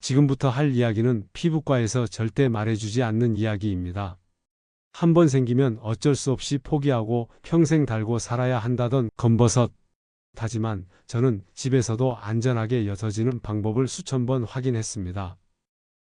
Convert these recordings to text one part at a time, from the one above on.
지금부터 할 이야기는 피부과에서 절대 말해주지 않는 이야기입니다. 한번 생기면 어쩔 수 없이 포기하고 평생 달고 살아야 한다던 검버섯. 하지만 저는 집에서도 안전하게 옅어지는 방법을 수천 번 확인했습니다.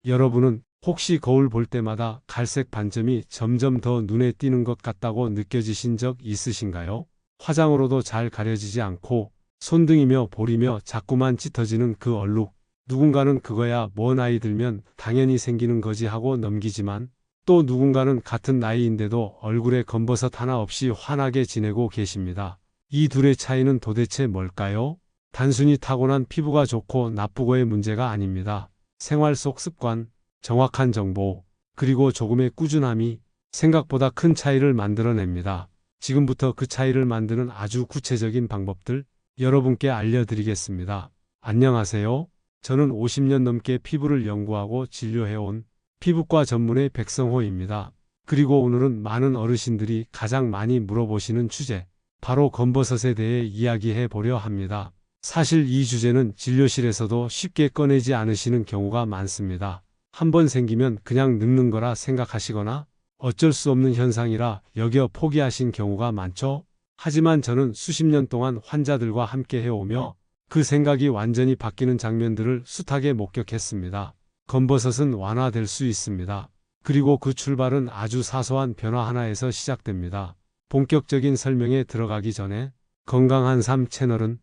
여러분은 혹시 거울 볼 때마다 갈색 반점이 점점 더 눈에 띄는 것 같다고 느껴지신 적 있으신가요? 화장으로도 잘 가려지지 않고 손등이며 볼이며 자꾸만 짙어지는 그 얼룩. 누군가는 그거야 뭐 나이 들면 당연히 생기는 거지 하고 넘기지만 또 누군가는 같은 나이인데도 얼굴에 검버섯 하나 없이 환하게 지내고 계십니다. 이 둘의 차이는 도대체 뭘까요? 단순히 타고난 피부가 좋고 나쁘고의 문제가 아닙니다. 생활 속 습관, 정확한 정보, 그리고 조금의 꾸준함이 생각보다 큰 차이를 만들어냅니다. 지금부터 그 차이를 만드는 아주 구체적인 방법들 여러분께 알려드리겠습니다. 안녕하세요. 저는 50년 넘게 피부를 연구하고 진료해온 피부과 전문의 백성호입니다. 그리고 오늘은 많은 어르신들이 가장 많이 물어보시는 주제, 바로 검버섯에 대해 이야기해 보려 합니다. 사실 이 주제는 진료실에서도 쉽게 꺼내지 않으시는 경우가 많습니다. 한번 생기면 그냥 늙는 거라 생각하시거나 어쩔 수 없는 현상이라 여겨 포기하신 경우가 많죠. 하지만 저는 수십 년 동안 환자들과 함께 해오며 그 생각이 완전히 바뀌는 장면들을 숱하게 목격했습니다. 검버섯은 완화될 수 있습니다. 그리고 그 출발은 아주 사소한 변화 하나에서 시작됩니다. 본격적인 설명에 들어가기 전에 건강한 삶 채널은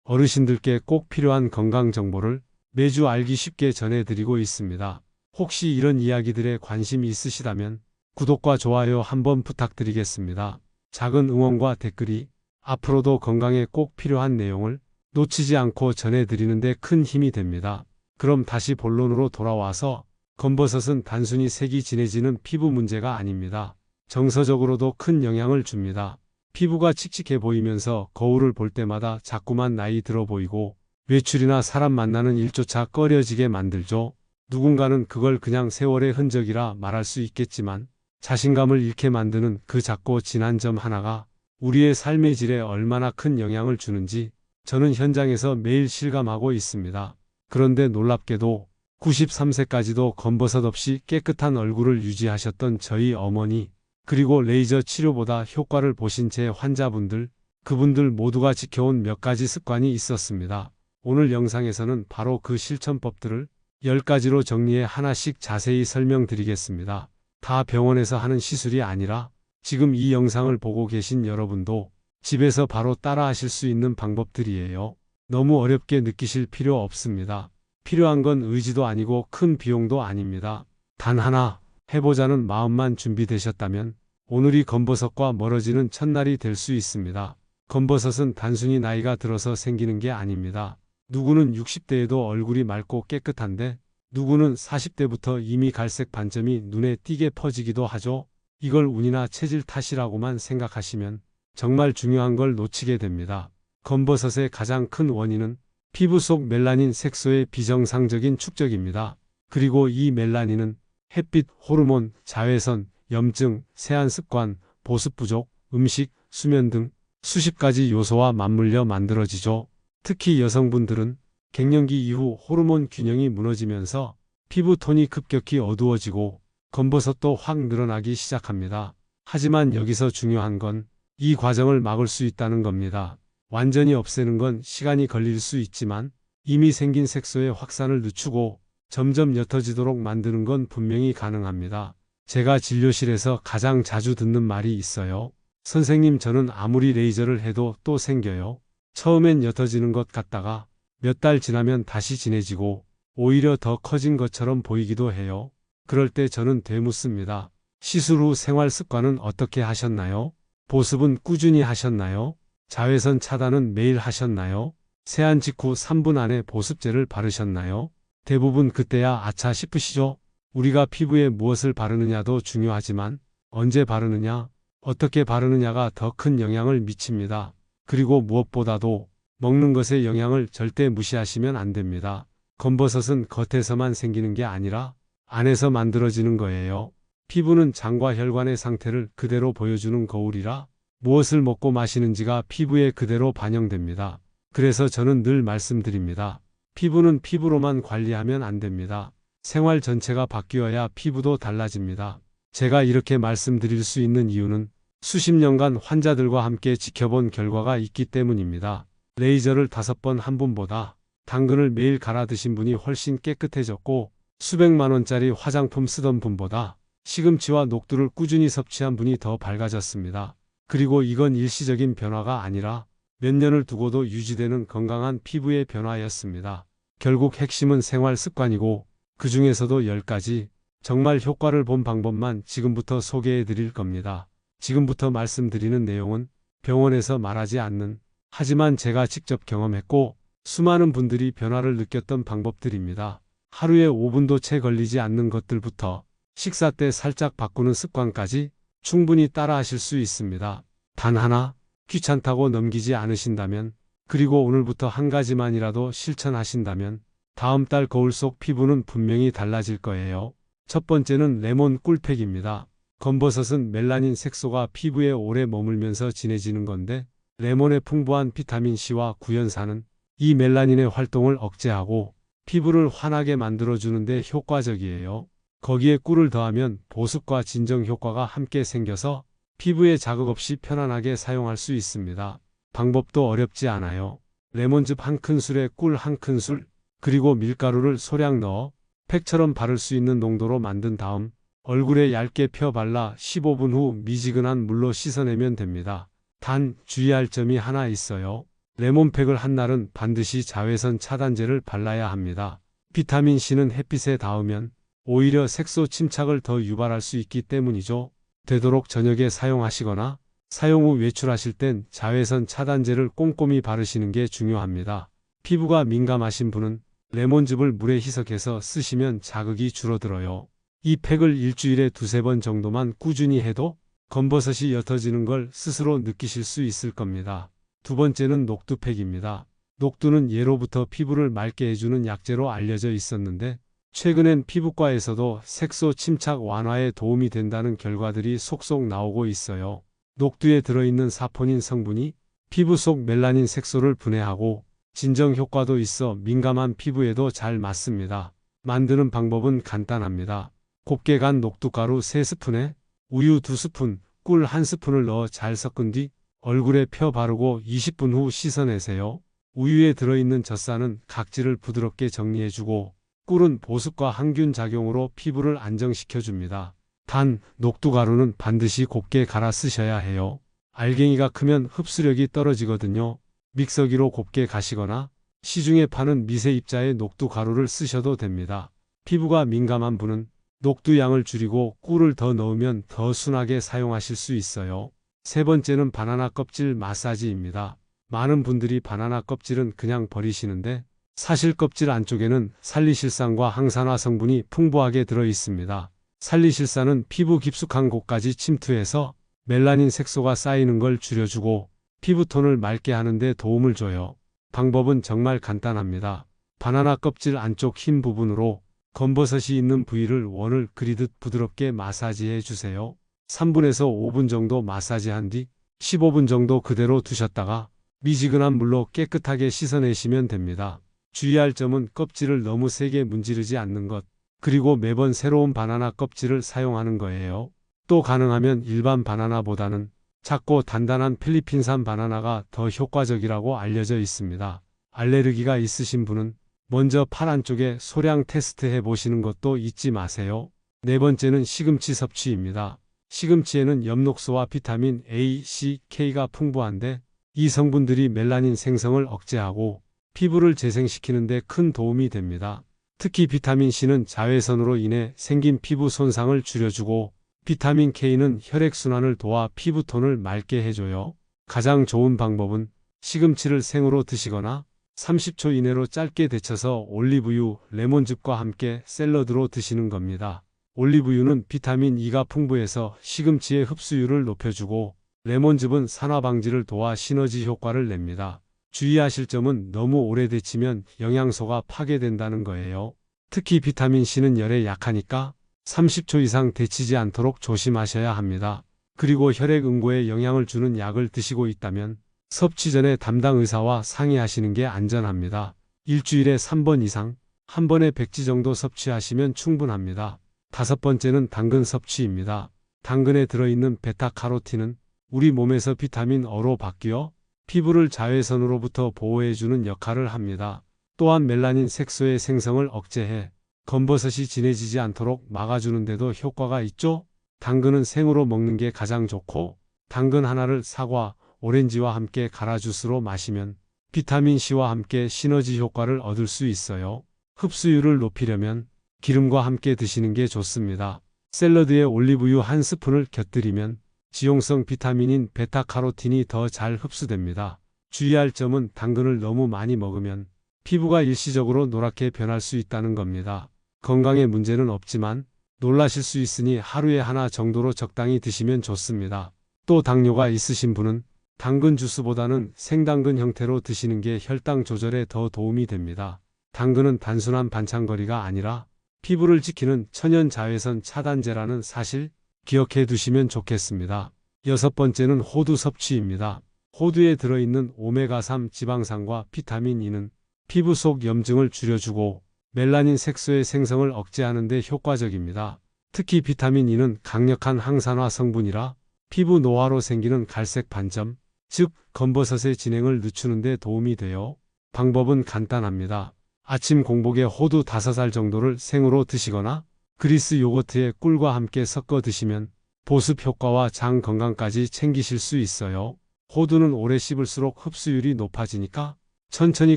어르신들께 꼭 필요한 건강 정보를 매주 알기 쉽게 전해드리고 있습니다. 혹시 이런 이야기들에 관심이 있으시다면 구독과 좋아요 한번 부탁드리겠습니다. 작은 응원과 댓글이 앞으로도 건강에 꼭 필요한 내용을 놓치지 않고 전해드리는 데 큰 힘이 됩니다. 그럼 다시 본론으로 돌아와서 검버섯은 단순히 색이 진해지는 피부 문제가 아닙니다. 정서적으로도 큰 영향을 줍니다. 피부가 칙칙해 보이면서 거울을 볼 때마다 자꾸만 나이 들어 보이고 외출이나 사람 만나는 일조차 꺼려지게 만들죠. 누군가는 그걸 그냥 세월의 흔적이라 말할 수 있겠지만 자신감을 잃게 만드는 그 작고 진한 점 하나가 우리의 삶의 질에 얼마나 큰 영향을 주는지 저는 현장에서 매일 실감하고 있습니다. 그런데 놀랍게도 93세까지도 검버섯 없이 깨끗한 얼굴을 유지하셨던 저희 어머니, 그리고 레이저 치료보다 효과를 보신 제 환자분들, 그분들 모두가 지켜온 몇 가지 습관이 있었습니다. 오늘 영상에서는 바로 그 실천법들을 10가지로 정리해 하나씩 자세히 설명드리겠습니다. 다 병원에서 하는 시술이 아니라 지금 이 영상을 보고 계신 여러분도 집에서 바로 따라 하실 수 있는 방법들이에요. 너무 어렵게 느끼실 필요 없습니다. 필요한 건 의지도 아니고 큰 비용도 아닙니다. 단 하나, 해보자는 마음만 준비되셨다면 오늘이 검버섯과 멀어지는 첫날이 될 수 있습니다. 검버섯은 단순히 나이가 들어서 생기는 게 아닙니다. 누구는 60대에도 얼굴이 맑고 깨끗한데 누구는 40대부터 이미 갈색 반점이 눈에 띄게 퍼지기도 하죠. 이걸 운이나 체질 탓이라고만 생각하시면 정말 중요한 걸 놓치게 됩니다. 검버섯의 가장 큰 원인은 피부 속 멜라닌 색소의 비정상적인 축적입니다. 그리고 이 멜라닌은 햇빛, 호르몬, 자외선, 염증, 세안 습관, 보습 부족, 음식, 수면 등 수십 가지 요소와 맞물려 만들어지죠. 특히 여성분들은 갱년기 이후 호르몬 균형이 무너지면서 피부 톤이 급격히 어두워지고 검버섯도 확 늘어나기 시작합니다. 하지만 여기서 중요한 건 이 과정을 막을 수 있다는 겁니다. 완전히 없애는 건 시간이 걸릴 수 있지만 이미 생긴 색소의 확산을 늦추고 점점 옅어지도록 만드는 건 분명히 가능합니다. 제가 진료실에서 가장 자주 듣는 말이 있어요. 선생님, 저는 아무리 레이저를 해도 또 생겨요. 처음엔 옅어지는 것 같다가 몇 달 지나면 다시 진해지고 오히려 더 커진 것처럼 보이기도 해요. 그럴 때 저는 되묻습니다. 시술 후 생활 습관은 어떻게 하셨나요? 보습은 꾸준히 하셨나요? 자외선 차단은 매일 하셨나요? 세안 직후 3분 안에 보습제를 바르셨나요? 대부분 그때야 아차 싶으시죠? 우리가 피부에 무엇을 바르느냐도 중요하지만 언제 바르느냐, 어떻게 바르느냐가 더 큰 영향을 미칩니다. 그리고 무엇보다도 먹는 것의 영향을 절대 무시하시면 안 됩니다. 검버섯은 겉에서만 생기는 게 아니라 안에서 만들어지는 거예요. 피부는 장과 혈관의 상태를 그대로 보여주는 거울이라 무엇을 먹고 마시는지가 피부에 그대로 반영됩니다. 그래서 저는 늘 말씀드립니다. 피부는 피부로만 관리하면 안 됩니다. 생활 전체가 바뀌어야 피부도 달라집니다. 제가 이렇게 말씀드릴 수 있는 이유는 수십 년간 환자들과 함께 지켜본 결과가 있기 때문입니다. 레이저를 5번 한 분보다 당근을 매일 갈아 드신 분이 훨씬 깨끗해졌고, 수백만 원짜리 화장품 쓰던 분보다 시금치와 녹두를 꾸준히 섭취한 분이 더 밝아졌습니다. 그리고 이건 일시적인 변화가 아니라 몇 년을 두고도 유지되는 건강한 피부의 변화였습니다. 결국 핵심은 생활 습관이고, 그 중에서도 10가지 정말 효과를 본 방법만 지금부터 소개해 드릴 겁니다. 지금부터 말씀드리는 내용은 병원에서 말하지 않는, 하지만 제가 직접 경험했고 수많은 분들이 변화를 느꼈던 방법들입니다. 하루에 5분도 채 걸리지 않는 것들부터 식사 때 살짝 바꾸는 습관까지 충분히 따라하실 수 있습니다. 단 하나, 귀찮다고 넘기지 않으신다면, 그리고 오늘부터 한 가지만이라도 실천하신다면 다음 달 거울 속 피부는 분명히 달라질 거예요. 첫 번째는 레몬 꿀팩입니다. 검버섯은 멜라닌 색소가 피부에 오래 머물면서 진해지는 건데, 레몬의 풍부한 비타민C와 구연산은 이 멜라닌의 활동을 억제하고 피부를 환하게 만들어주는 데 효과적이에요. 거기에 꿀을 더하면 보습과 진정 효과가 함께 생겨서 피부에 자극 없이 편안하게 사용할 수 있습니다. 방법도 어렵지 않아요. 레몬즙 1큰술에 꿀 1큰술, 그리고 밀가루를 소량 넣어 팩처럼 바를 수 있는 농도로 만든 다음 얼굴에 얇게 펴 발라 15분 후 미지근한 물로 씻어내면 됩니다. 단 주의할 점이 하나 있어요. 레몬팩을 한 날은 반드시 자외선 차단제를 발라야 합니다. 비타민C는 햇빛에 닿으면 오히려 색소 침착을 더 유발할 수 있기 때문이죠. 되도록 저녁에 사용하시거나 사용 후 외출하실 땐 자외선 차단제를 꼼꼼히 바르시는 게 중요합니다. 피부가 민감하신 분은 레몬즙을 물에 희석해서 쓰시면 자극이 줄어들어요. 이 팩을 일주일에 2~3번 정도만 꾸준히 해도 검버섯이 옅어지는 걸 스스로 느끼실 수 있을 겁니다. 두 번째는 녹두팩입니다. 녹두는 예로부터 피부를 맑게 해주는 약재로 알려져 있었는데, 최근엔 피부과에서도 색소 침착 완화에 도움이 된다는 결과들이 속속 나오고 있어요. 녹두에 들어있는 사포닌 성분이 피부 속 멜라닌 색소를 분해하고 진정 효과도 있어 민감한 피부에도 잘 맞습니다. 만드는 방법은 간단합니다. 곱게 간 녹두가루 3스푼에 우유 2스푼, 꿀 1스푼을 넣어 잘 섞은 뒤 얼굴에 펴 바르고 20분 후 씻어내세요. 우유에 들어있는 젖산은 각질을 부드럽게 정리해주고, 꿀은 보습과 항균 작용으로 피부를 안정시켜줍니다. 단, 녹두가루는 반드시 곱게 갈아 쓰셔야 해요. 알갱이가 크면 흡수력이 떨어지거든요. 믹서기로 곱게 가시거나 시중에 파는 미세 입자의 녹두가루를 쓰셔도 됩니다. 피부가 민감한 분은 녹두 양을 줄이고 꿀을 더 넣으면 더 순하게 사용하실 수 있어요. 세 번째는 바나나 껍질 마사지입니다. 많은 분들이 바나나 껍질은 그냥 버리시는데, 사실 껍질 안쪽에는 살리실산과 항산화 성분이 풍부하게 들어 있습니다. 살리실산은 피부 깊숙한 곳까지 침투해서 멜라닌 색소가 쌓이는 걸 줄여주고 피부톤을 맑게 하는 데 도움을 줘요. 방법은 정말 간단합니다. 바나나 껍질 안쪽 흰 부분으로 검버섯이 있는 부위를 원을 그리듯 부드럽게 마사지해 주세요. 3분에서 5분 정도 마사지한 뒤 15분 정도 그대로 두셨다가 미지근한 물로 깨끗하게 씻어내시면 됩니다. 주의할 점은 껍질을 너무 세게 문지르지 않는 것, 그리고 매번 새로운 바나나 껍질을 사용하는 거예요. 또 가능하면 일반 바나나보다는 작고 단단한 필리핀산 바나나가 더 효과적이라고 알려져 있습니다. 알레르기가 있으신 분은 먼저 팔 안쪽에 소량 테스트해 보시는 것도 잊지 마세요. 네 번째는 시금치 섭취입니다. 시금치에는 엽록소와 비타민 A, C, K가 풍부한데, 이 성분들이 멜라닌 생성을 억제하고 피부를 재생시키는 데 큰 도움이 됩니다. 특히 비타민C는 자외선으로 인해 생긴 피부 손상을 줄여주고, 비타민 K는 혈액순환을 도와 피부톤을 맑게 해줘요. 가장 좋은 방법은 시금치를 생으로 드시거나 30초 이내로 짧게 데쳐서 올리브유, 레몬즙과 함께 샐러드로 드시는 겁니다. 올리브유는 비타민 E가 풍부해서 시금치의 흡수율을 높여주고, 레몬즙은 산화 방지를 도와 시너지 효과를 냅니다. 주의하실 점은 너무 오래 데치면 영양소가 파괴된다는 거예요. 특히 비타민C는 열에 약하니까 30초 이상 데치지 않도록 조심하셔야 합니다. 그리고 혈액 응고에 영향을 주는 약을 드시고 있다면 섭취 전에 담당 의사와 상의하시는 게 안전합니다. 일주일에 3번 이상, 한 번에 100지 정도 섭취하시면 충분합니다. 다섯 번째는 당근 섭취입니다. 당근에 들어있는 베타카로틴은 우리 몸에서 비타민 O로 바뀌어 피부를 자외선으로부터 보호해주는 역할을 합니다. 또한 멜라닌 색소의 생성을 억제해 검버섯이 진해지지 않도록 막아주는 데도 효과가 있죠. 당근은 생으로 먹는 게 가장 좋고, 당근 하나를 사과, 오렌지와 함께 갈아 주스로 마시면 비타민C와 함께 시너지 효과를 얻을 수 있어요. 흡수율을 높이려면 기름과 함께 드시는 게 좋습니다. 샐러드에 올리브유 한 스푼을 곁들이면 지용성 비타민인 베타카로틴이 더 잘 흡수됩니다. 주의할 점은 당근을 너무 많이 먹으면 피부가 일시적으로 노랗게 변할 수 있다는 겁니다. 건강에 문제는 없지만 놀라실 수 있으니 하루에 하나 정도로 적당히 드시면 좋습니다. 또 당뇨가 있으신 분은 당근 주스보다는 생당근 형태로 드시는 게 혈당 조절에 더 도움이 됩니다. 당근은 단순한 반찬거리가 아니라 피부를 지키는 천연 자외선 차단제라는 사실 기억해 두시면 좋겠습니다. 여섯 번째는 호두 섭취입니다. 호두에 들어있는 오메가3 지방산과 비타민 E는 피부 속 염증을 줄여주고 멜라닌 색소의 생성을 억제하는 데 효과적입니다. 특히 비타민 E는 강력한 항산화 성분이라 피부 노화로 생기는 갈색 반점, 즉 검버섯의 진행을 늦추는 데 도움이 돼요. 방법은 간단합니다. 아침 공복에 호두 5알 정도를 생으로 드시거나 그리스 요거트에 꿀과 함께 섞어 드시면 보습 효과와 장 건강까지 챙기실 수 있어요. 호두는 오래 씹을수록 흡수율이 높아지니까 천천히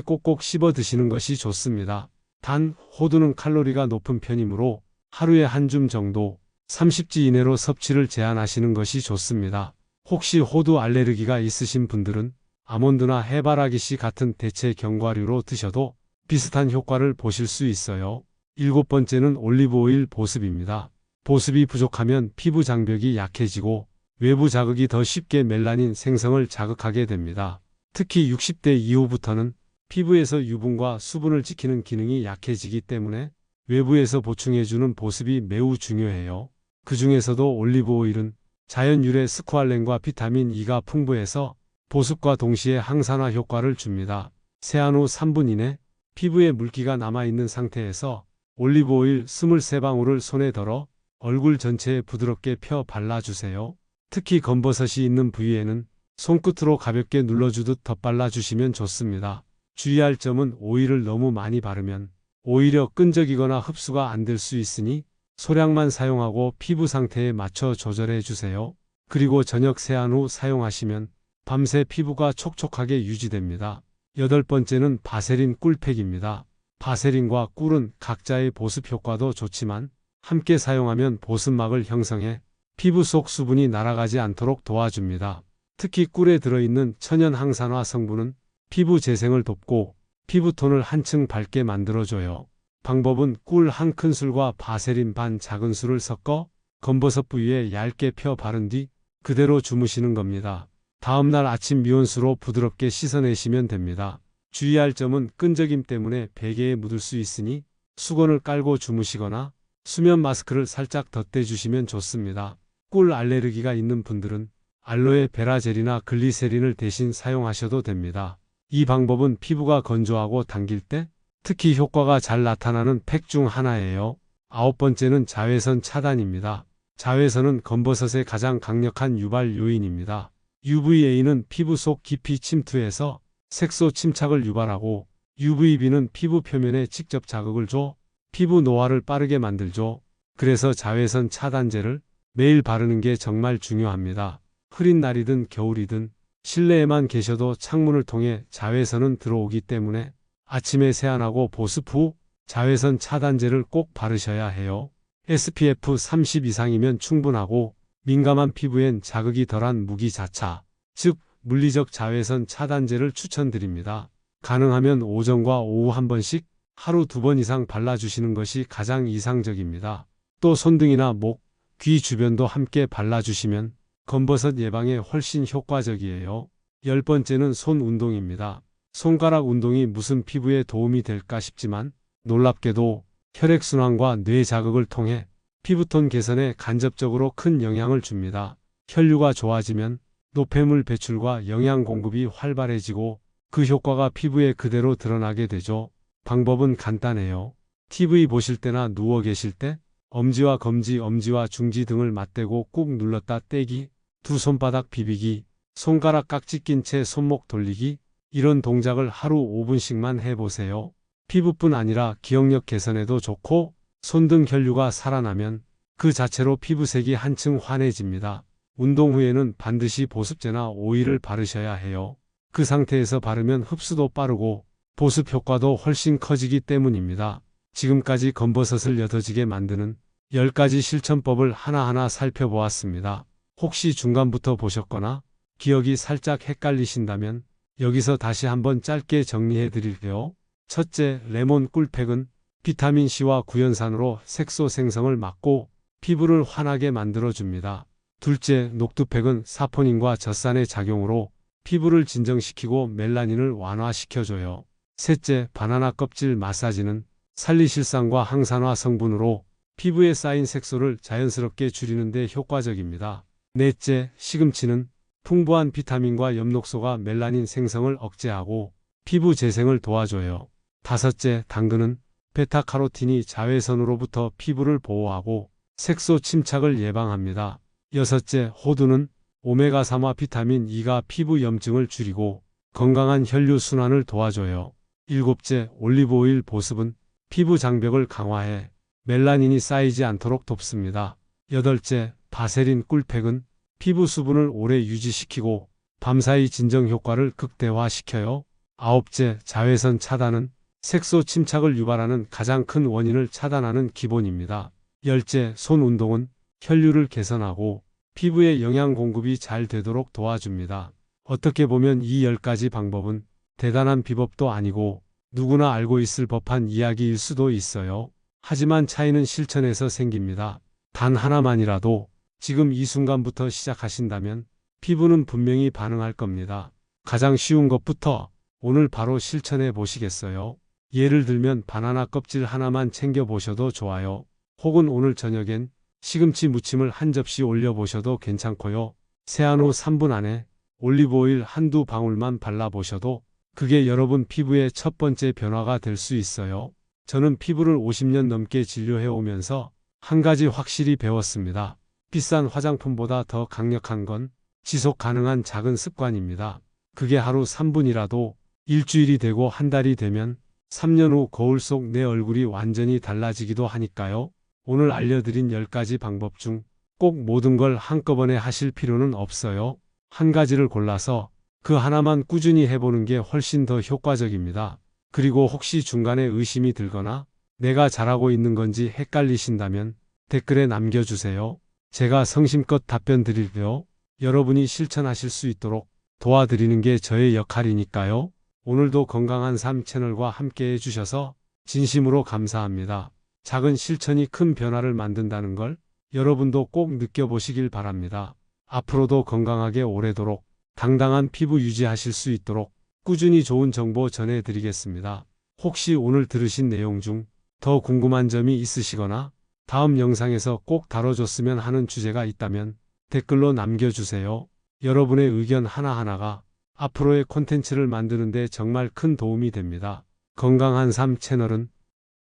꼭꼭 씹어 드시는 것이 좋습니다. 단, 호두는 칼로리가 높은 편이므로 하루에 한 줌 정도 30지 이내로 섭취를 제한하시는 것이 좋습니다. 혹시 호두 알레르기가 있으신 분들은 아몬드나 해바라기씨 같은 대체 견과류로 드셔도 비슷한 효과를 보실 수 있어요. 일곱 번째는 올리브오일 보습입니다. 보습이 부족하면 피부 장벽이 약해지고 외부 자극이 더 쉽게 멜라닌 생성을 자극하게 됩니다. 특히 60대 이후부터는 피부에서 유분과 수분을 지키는 기능이 약해지기 때문에 외부에서 보충해주는 보습이 매우 중요해요. 그 중에서도 올리브오일은 자연 유래 스쿠알렌과 비타민 E가 풍부해서 보습과 동시에 항산화 효과를 줍니다. 세안 후 3분 이내 피부에 물기가 남아있는 상태에서 올리브오일 23방울을 손에 덜어 얼굴 전체에 부드럽게 펴 발라주세요. 특히 검버섯이 있는 부위에는 손끝으로 가볍게 눌러주듯 덧발라주시면 좋습니다. 주의할 점은 오일을 너무 많이 바르면 오히려 끈적이거나 흡수가 안 될 수 있으니 소량만 사용하고 피부 상태에 맞춰 조절해 주세요. 그리고 저녁 세안 후 사용하시면 밤새 피부가 촉촉하게 유지됩니다. 여덟 번째는 바세린 꿀팩입니다. 바세린과 꿀은 각자의 보습 효과도 좋지만 함께 사용하면 보습막을 형성해 피부 속 수분이 날아가지 않도록 도와줍니다. 특히 꿀에 들어있는 천연 항산화 성분은 피부 재생을 돕고 피부톤을 한층 밝게 만들어줘요. 방법은 꿀 한 큰술과 바세린 반 작은술을 섞어 검버섯 부위에 얇게 펴 바른 뒤 그대로 주무시는 겁니다. 다음날 아침 미온수로 부드럽게 씻어내시면 됩니다. 주의할 점은 끈적임 때문에 베개에 묻을 수 있으니 수건을 깔고 주무시거나 수면 마스크를 살짝 덧대주시면 좋습니다. 꿀 알레르기가 있는 분들은 알로에 베라 젤이나 글리세린을 대신 사용하셔도 됩니다. 이 방법은 피부가 건조하고 당길 때 특히 효과가 잘 나타나는 팩 중 하나예요. 아홉 번째는 자외선 차단입니다. 자외선은 검버섯의 가장 강력한 유발 요인입니다. UVA는 피부 속 깊이 침투해서 색소 침착을 유발하고 UVB는 피부 표면에 직접 자극을 줘 피부 노화를 빠르게 만들죠. 그래서 자외선 차단제를 매일 바르는 게 정말 중요합니다. 흐린 날이든 겨울이든 실내에만 계셔도 창문을 통해 자외선은 들어오기 때문에 아침에 세안하고 보습 후 자외선 차단제를 꼭 바르셔야 해요. SPF 30 이상이면 충분하고 민감한 피부엔 자극이 덜한 무기자차, 즉 물리적 자외선 차단제를 추천드립니다. 가능하면 오전과 오후 한 번씩 하루 2번 이상 발라주시는 것이 가장 이상적입니다. 또 손등이나 목, 귀 주변도 함께 발라주시면 검버섯 예방에 훨씬 효과적이에요. 열 번째는 손 운동입니다. 손가락 운동이 무슨 피부에 도움이 될까 싶지만 놀랍게도 혈액순환과 뇌 자극을 통해 피부톤 개선에 간접적으로 큰 영향을 줍니다. 혈류가 좋아지면 노폐물 배출과 영양 공급이 활발해지고 그 효과가 피부에 그대로 드러나게 되죠. 방법은 간단해요. TV 보실 때나 누워 계실 때 엄지와 검지, 엄지와 중지 등을 맞대고 꾹 눌렀다 떼기, 두 손바닥 비비기, 손가락 깍지 낀 채 손목 돌리기, 이런 동작을 하루 5분씩만 해보세요. 피부뿐 아니라 기억력 개선에도 좋고 손등 혈류가 살아나면 그 자체로 피부색이 한층 환해집니다. 운동 후에는 반드시 보습제나 오일을 바르셔야 해요. 그 상태에서 바르면 흡수도 빠르고 보습 효과도 훨씬 커지기 때문입니다. 지금까지 검버섯을 여더지게 만드는 10가지 실천법을 하나하나 살펴보았습니다. 혹시 중간부터 보셨거나 기억이 살짝 헷갈리신다면 여기서 다시 한번 짧게 정리해 드릴게요. 첫째, 레몬 꿀팩은 비타민C와 구연산으로 색소 생성을 막고 피부를 환하게 만들어줍니다. 둘째, 녹두팩은 사포닌과 젖산의 작용으로 피부를 진정시키고 멜라닌을 완화시켜줘요. 셋째, 바나나 껍질 마사지는 살리실산과 항산화 성분으로 피부에 쌓인 색소를 자연스럽게 줄이는 데 효과적입니다. 넷째, 시금치는 풍부한 비타민과 엽록소가 멜라닌 생성을 억제하고 피부 재생을 도와줘요. 다섯째, 당근은 베타카로틴이 자외선으로부터 피부를 보호하고 색소 침착을 예방합니다. 여섯째, 호두는 오메가3와 비타민 E가 피부 염증을 줄이고 건강한 혈류 순환을 도와줘요. 일곱째, 올리브오일 보습은 피부 장벽을 강화해 멜라닌이 쌓이지 않도록 돕습니다. 여덟째, 바세린 꿀팩은 피부 수분을 오래 유지시키고 밤사이 진정 효과를 극대화시켜요. 아홉째, 자외선 차단은 색소 침착을 유발하는 가장 큰 원인을 차단하는 기본입니다. 열째, 손 운동은 혈류를 개선하고 피부에 영양 공급이 잘 되도록 도와줍니다. 어떻게 보면 이 10가지 방법은 대단한 비법도 아니고 누구나 알고 있을 법한 이야기일 수도 있어요. 하지만 차이는 실천에서 생깁니다. 단 하나만이라도 지금 이 순간부터 시작하신다면 피부는 분명히 반응할 겁니다. 가장 쉬운 것부터 오늘 바로 실천해 보시겠어요? 예를 들면 바나나 껍질 하나만 챙겨 보셔도 좋아요. 혹은 오늘 저녁엔 시금치 무침을 한 접시 올려보셔도 괜찮고요. 세안 후 3분 안에 올리브오일 한두 방울만 발라보셔도 그게 여러분 피부의 첫 번째 변화가 될 수 있어요. 저는 피부를 50년 넘게 진료해 오면서 한 가지 확실히 배웠습니다. 비싼 화장품보다 더 강력한 건 지속 가능한 작은 습관입니다. 그게 하루 3분이라도 일주일이 되고 한 달이 되면 3년 후 거울 속 내 얼굴이 완전히 달라지기도 하니까요. 오늘 알려드린 10가지 방법 중 꼭 모든 걸 한꺼번에 하실 필요는 없어요. 한 가지를 골라서 그 하나만 꾸준히 해보는 게 훨씬 더 효과적입니다. 그리고 혹시 중간에 의심이 들거나 내가 잘하고 있는 건지 헷갈리신다면 댓글에 남겨주세요. 제가 성심껏 답변 드릴게요. 여러분이 실천하실 수 있도록 도와드리는 게 저의 역할이니까요. 오늘도 건강한 삶 채널과 함께 해주셔서 진심으로 감사합니다. 작은 실천이 큰 변화를 만든다는 걸 여러분도 꼭 느껴보시길 바랍니다. 앞으로도 건강하게 오래도록 당당한 피부 유지하실 수 있도록 꾸준히 좋은 정보 전해드리겠습니다. 혹시 오늘 들으신 내용 중 더 궁금한 점이 있으시거나 다음 영상에서 꼭 다뤄줬으면 하는 주제가 있다면 댓글로 남겨주세요. 여러분의 의견 하나하나가 앞으로의 콘텐츠를 만드는 데 정말 큰 도움이 됩니다. 건강한 삶 채널은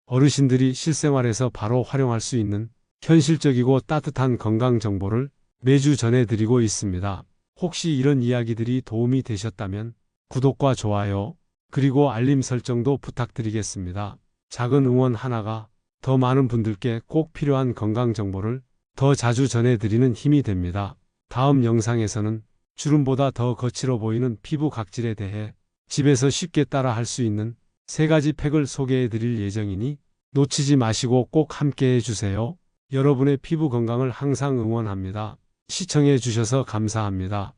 어르신들이 실생활에서 바로 활용할 수 있는 현실적이고 따뜻한 건강 정보를 매주 전해드리고 있습니다. 혹시 이런 이야기들이 도움이 되셨다면 구독과 좋아요, 그리고 알림 설정도 부탁드리겠습니다. 작은 응원 하나가 더 많은 분들께 꼭 필요한 건강 정보를 더 자주 전해드리는 힘이 됩니다. 다음 영상에서는 주름보다 더 거칠어 보이는 피부 각질에 대해 집에서 쉽게 따라 할 수 있는 3가지 팩을 소개해 드릴 예정이니 놓치지 마시고 꼭 함께 해주세요. 여러분의 피부 건강을 항상 응원합니다. 시청해 주셔서 감사합니다.